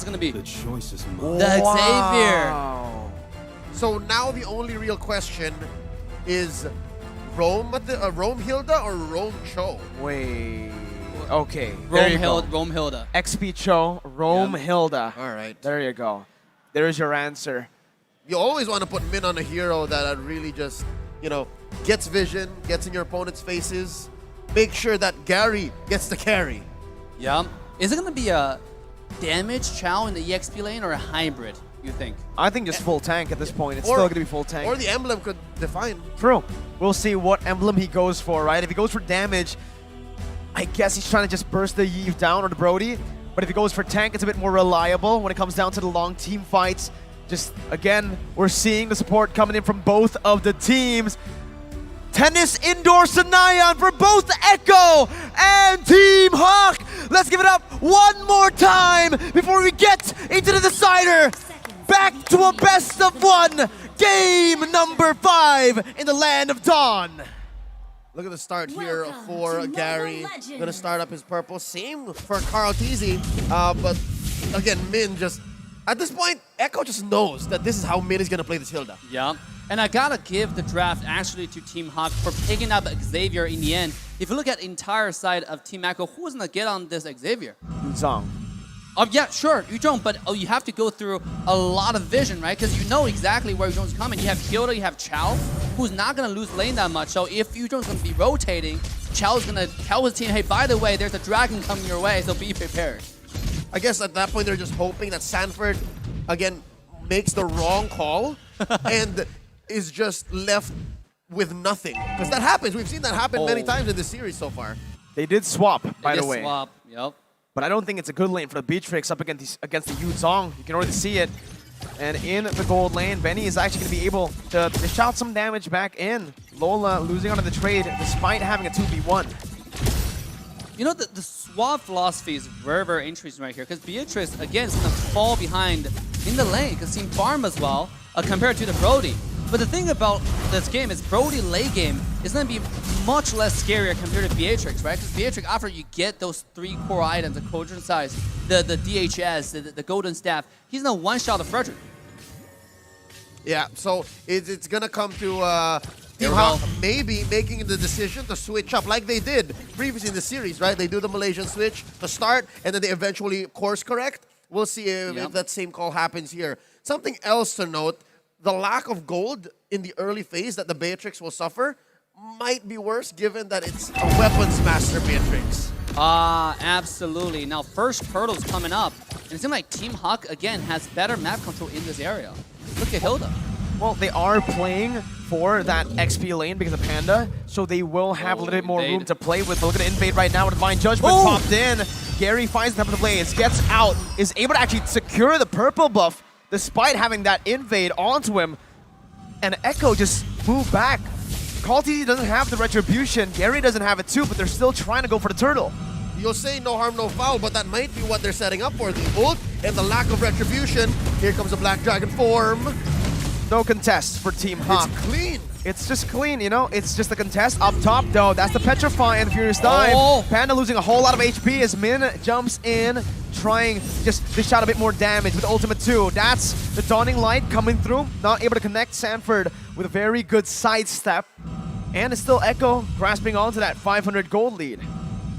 It's gonna be The choice is mine. the Xavier. Wow. So now the only real question is Rome Hilda or Rome Cho? Wait. Okay. There you go. Rome Hilda. XP Cho, Rome Hilda. All right. There you go. There's your answer. You always want to put Min on a hero that really just, gets vision, gets in your opponent's faces. Make sure that Gary gets the carry. Yeah. Is it gonna be a damage Chow in the EXP lane or a hybrid, you think? I think just full tank at this point. It's still going to be full tank. Or the emblem could define. True. We'll see what emblem he goes for, right? If he goes for damage, I guess he's trying to just burst the Yves down or the Brody. But if he goes for tank, it's a bit more reliable when it comes down to the long team fights. Just, again, we're seeing the support coming in from both of the teams. Tennis Indoor Sanayan for both Echo and Team HAQ. Let's give it up one more time before we get into the decider. Back to a best of one. Game number 5 in the Land of Dawn. Look at the start here for Gary. Gonna start up his purple. Same for Carl Teasy. But again, Min just, at this point, Echo just knows that this is how Min is gonna play this Hilda. Yeah. And I gotta give the draft actually to Team HAQ for picking up Xavier in the end. If you look at the entire side of Team Echo, who's gonna get on this Xavier? Zhang. Yeah, sure, Yuzhong, but you have to go through a lot of vision, right? Because you know exactly where Yuzhong's coming. You have Hilda, you have Chow, who's not gonna lose lane that much. So if Yuzhong's gonna be rotating, Chow's gonna tell his team, hey, by the way, there's a dragon coming your way, so be prepared. I guess at that point they're just hoping that Sanford, again, makes the wrong call and is just left with nothing. Because that happens. We've seen that happen many times in this series so far. They did swap, by the way. Swap, yep. But I don't think it's a good lane for the Beatrix up against the Yuzhong. You can already see it. And in the gold lane, Benny is actually going to be able to dish out some damage back in. Lola losing onto the trade despite having a 2v1. You know, the swap philosophy is very, very interesting right here. Because Beatrice, again, is going to fall behind in the lane. Because Team Farm as well, compared to the Brody. But the thing about this game is Brody late game is going to be much less scarier compared to Beatrix, right? Because Beatrix, after you get those 3 core items, the Cauldron Size, the DHS, the Golden Staff, he's going to one-shot the Frederick. Yeah, so it's going to come to Team HAQ maybe making the decision to switch up like they did previously in the series, right? They do the Malaysian switch to start, and then they eventually course correct. We'll see if that same call happens here. Something else to note, the lack of gold in the early phase that the Beatrix will suffer might be worse given that it's a weapons master Beatrix. Absolutely. Now, first hurdle's coming up. And it seems like Team HAQ, again, has better map control in this area. Look at Hilda. Well, they are playing for that XP lane because of Panda, so they will have a little bit more room to play with. But look at the invade right now with Divine Judgment popped in. Gary finds the top of the blades, gets out, is able to actually secure the purple buff despite having that invade onto him. And Echo just moved back. Call TZ doesn't have the retribution. Gary doesn't have it too, but they're still trying to go for the turtle. You'll say no harm, no foul, but that might be what they're setting up for. The ult and the lack of retribution. Here comes the Black Dragon form. No contest for Team HAQ. It's clean. It's just clean, It's just a contest up top, though. That's the Petrify and the Furious Dive. Panda losing a whole lot of HP as Min jumps in, trying just to dish out a bit more damage with Ultimate 2. That's the Dawning Light coming through. Not able to connect Sanford with a very good sidestep. And it's still Echo grasping onto that 500 gold lead.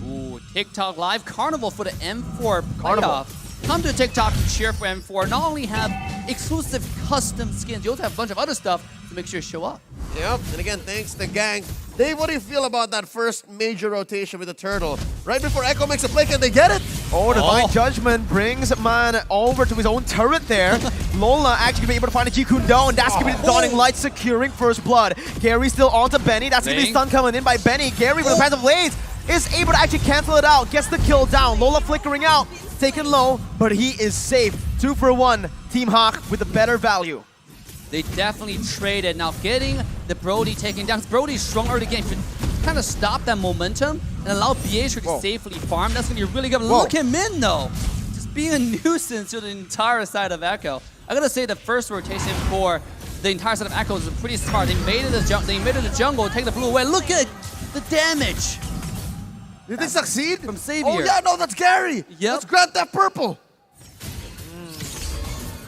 Ooh, TikTok Live Carnival for the M4 playoff. Come to TikTok and cheer for M4. Not only have exclusive custom skins, you also have a bunch of other stuff to make sure you show up. Yep, and again, thanks to the gang. Dave, what do you feel about that first major rotation with the turtle? Right before Echo makes a play, can they get it? Oh, Divine Judgment brings Man over to his own turret there. Lola actually be able to find a Jikundo, and that's going to be the Dawning Light securing first blood. Gary still onto Benny. That's going to be stun coming in by Benny. Gary with the passive blades is able to actually cancel it out. Gets the kill down. Lola flickering out. Taken low, but he is safe. 2 for 1. Team HAQ with a better value. They definitely traded. Now getting the Brody taken down. Brody's strong early game should kind of stop that momentum and allow Beatrix to safely farm. That's going to be really good. Look at Min, though. Just being a nuisance to the entire side of Echo. I got to say the first rotation for the entire side of Echo is pretty smart. They invaded the jungle, take the blue away. Look at the damage. Did they succeed? From Xavier. Oh, yeah, no, that's Gary. Yep. Let's grant that purple.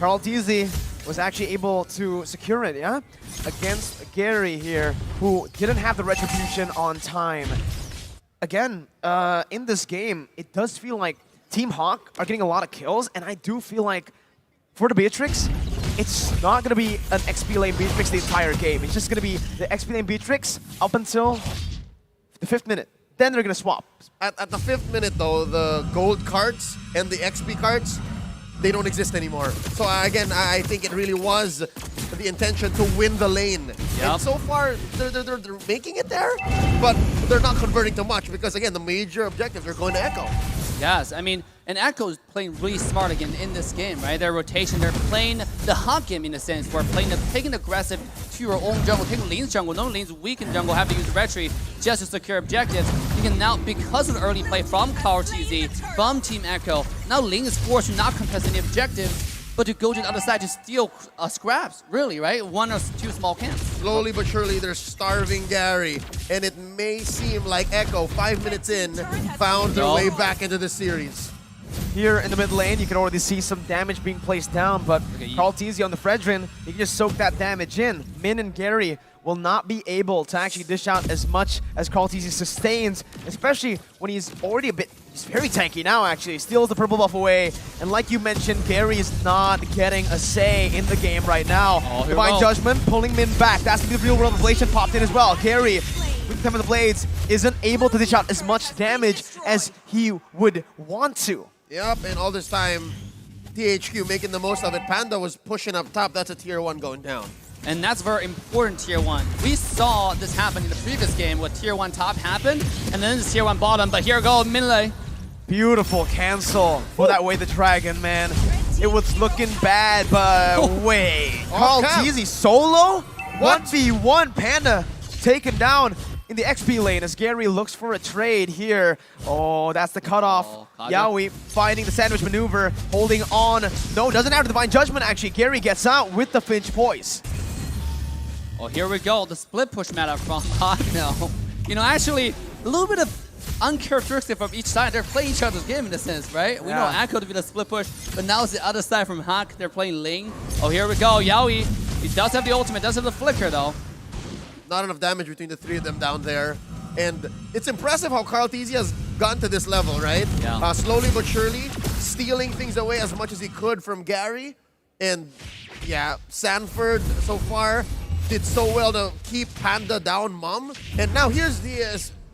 Carl Teasy was actually able to secure it, yeah? Against Gary here, who didn't have the retribution on time. Again, in this game, it does feel like Team HAQ are getting a lot of kills, and I do feel like for the Beatrix, it's not going to be an XP lane Beatrix the entire game. It's just going to be the XP lane Beatrix up until the 5th minute. Then they're going to swap. At the 5th minute, though, the gold cards and the XP cards, they don't exist anymore. So again, I think it really was the intention to win the lane. Yep. And so far, they're making it there, but they're not converting to much because, again, the major objectives are going to Echo. Yes, I mean, and Echo is playing really smart again in this game, right? Their rotation, they're playing the HAQ game in a sense, where taking aggressive to your own jungle, taking lane's jungle, no lane's weak in jungle, have to use retreat just to secure objectives. You can now, because of the early play from Carl TZ, from Team Echo, now Ling is forced to not contest any objectives, but to go to the other side to steal scraps, really, right? 1 or 2 small camps. Slowly but surely, they're starving Gary, and it may seem like Echo, 5 minutes in, found their way back into the series. Here in the mid lane, you can already see some damage being placed down, but Carl Teasy on the Fredrin, he can just soak that damage in. Min and Gary will not be able to actually dish out as much as Carl Teasy sustains, especially when he's already he's very tanky now actually, steals the purple buff away, and like you mentioned, Gary is not getting a say in the game right now. Divine Judgment pulling Min back, that's the real world inflation popped in as well. Gary, with the Time of the Blades, isn't able to dish out as much damage as he would want to. Yep, and all this time, THQ making the most of it. Panda was pushing up top, that's a tier 1 going down. And that's very important, tier 1. We saw this happen in the previous game, where tier 1 top happened, and then it's tier 1 bottom, but here goes Minlay. Beautiful cancel for that way the dragon, man. It was looking bad, but wait. Carl Teasy solo? What? 1v1, Panda taken down in the XP lane as Gary looks for a trade here. Oh, that's the cutoff. Yaoi finding the sandwich maneuver, holding on. No, doesn't have Divine Judgment actually. Gary gets out with the Finch Poise. Oh, here we go. The split push meta from HAQ now. You know, actually, a little bit of uncharacteristic from each side. They're playing each other's game in a sense, right? We know Echo to be the split push, but now it's the other side from HAQ. They're playing Ling. Oh, here we go. Yaoi, he does have the ultimate, does have the flicker though. Not enough damage between the 3 of them down there. And it's impressive how Carl Teasy has gotten to this level, right? Yeah. Slowly but surely, stealing things away as much as he could from Gary. And yeah, Sanford so far did so well to keep Panda down, Mom. And now here's the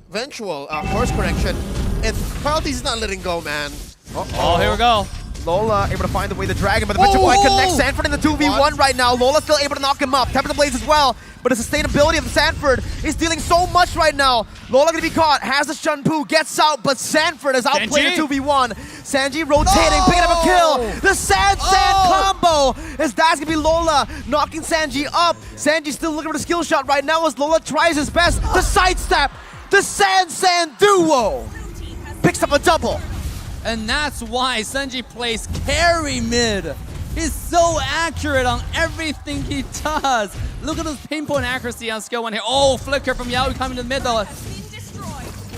eventual course correction. And Carl Teasy's not letting go, man. Oh, here we go. Lola able to find the way the dragon, but the Venture Point connects Sanford in the 2v1 right now. Lola still able to knock him up. Temper the Blades as well, but the sustainability of Sanford is dealing so much right now. Lola gonna be caught, has the Shunpu, gets out, but Sanford is outplayed in 2v1. Sanji rotating, picking up a kill. The Sand combo, as that's gonna be Lola knocking Sanji up. Sanji still looking for the skill shot right now as Lola tries his best to sidestep. The Sand duo picks up a double. And that's why Sanji plays carry mid. He's so accurate on everything he does. Look at his pinpoint accuracy on skill 1 here. Oh, flicker from Yaoi coming to the mid though.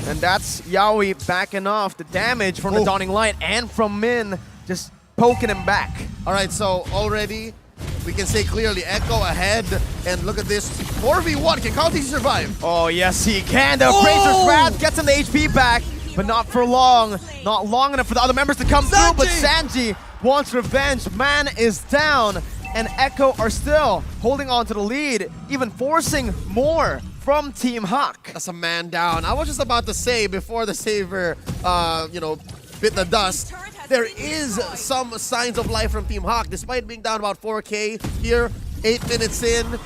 And that's Yaoi backing off the damage from the Dawning Light and from Min, just poking him back. All right, so already we can say clearly Echo ahead. And look at this, 4v1. Can Carl Teasy survive? Oh, yes, he can. The Appraiser's Wrath gets him the HP back, but not for long. Not long enough for the other members to come through, but Sanji wants revenge. Man is down, and Echo are still holding on to the lead, even forcing more from Team HAQ. That's a man down. I was just about to say before the Saver, bit the dust, there is some signs of life from Team HAQ, despite being down about 4K here, 8 minutes in.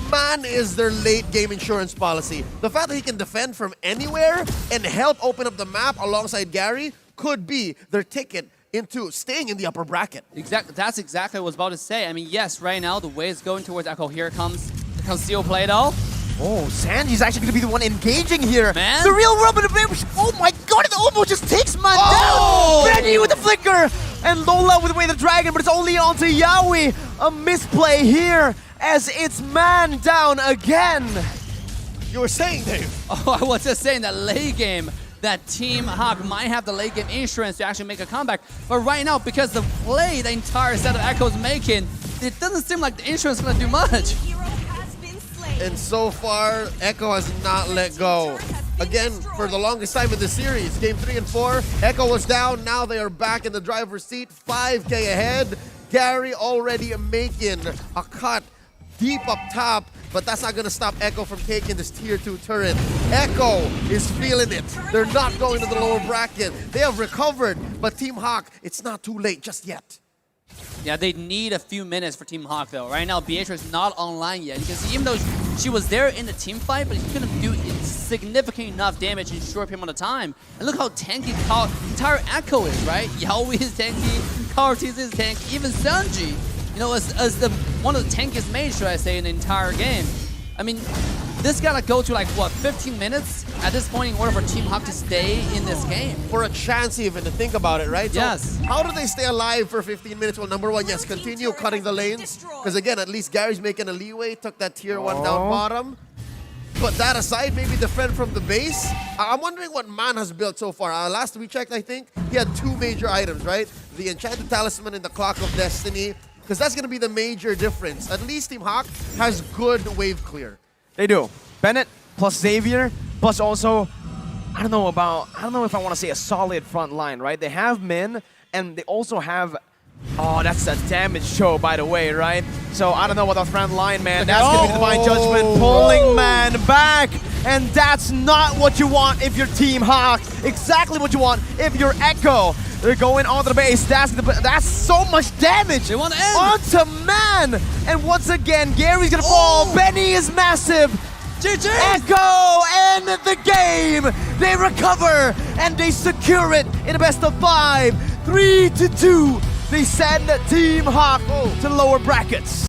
Man is their late game insurance policy. The fact that he can defend from anywhere and help open up the map alongside Gary could be their ticket into staying in the upper bracket. Exactly. That's exactly what I was about to say. I mean, yes, right now the way it's going towards Echo. Here comes Steel Play though. Oh, Sanji's actually going to be the one engaging here. Man. The real world, oh my god, it almost just takes man down. Benny with the flicker, and Lola with the way the dragon, but it's only onto Yaoi. A misplay here, as it's man down again. You were saying, Dave. Oh, I was just saying that late game, that Team HAQ might have the late game insurance to actually make a comeback. But right now, because the play the entire set of Echo's making, it doesn't seem like the insurance is going to do much. And so far, Echo has not let go. Again, for the longest time in the series, game 3 and 4, Echo was down. Now they are back in the driver's seat, 5K ahead. Gary already making a cut deep up top, but that's not going to stop Echo from taking this tier 2 turret. Echo is feeling it. They're not going to the lower bracket. They have recovered, but Team HAQ, it's not too late just yet. Yeah, they need a few minutes for Team HAQ though. Right now, Beatrice is not online yet. Because even though she was there in the team fight, but she couldn't do significant enough damage in a short period of time. And look how tanky entire Echo is, right? Yaoi is tanky, Kartiz is tanky, even Sanji, you know, as the one of the tankiest mages, should I say, in the entire game. I mean, this gotta go to like, what, 15 minutes at this point in order for Team HAQ to stay in this game. For a chance even to think about it, right? Yes. So how do they stay alive for 15 minutes? Well, number one, yes, continue cutting the lanes. Because again, at least Gary's making a leeway, took that tier 1 down bottom. But that aside, maybe defend from the base. I'm wondering what Man has built so far. Last we checked, I think, he had 2 major items, right? The Enchanted Talisman and the Clock of Destiny. Because that's going to be the major difference. At least Team HAQ has good wave clear. They do. Bennett plus Xavier, plus also, I don't know if I want to say a solid front line, right? They have Min, and they also have, oh, that's a damage show, by the way, right? So I don't know about the front line, man. That's going to be Divine Judgment pulling Man back, and that's not what you want if you're Team HAQ. Exactly what you want if you're Echo. They're going onto the base. That's so much damage. They want to end. Onto Man. And once again, Gary's going to fall. Benny is massive. GG! Echo end the game. They recover and they secure it in a best of 5. 3-2. They send Team HAQ to the lower brackets.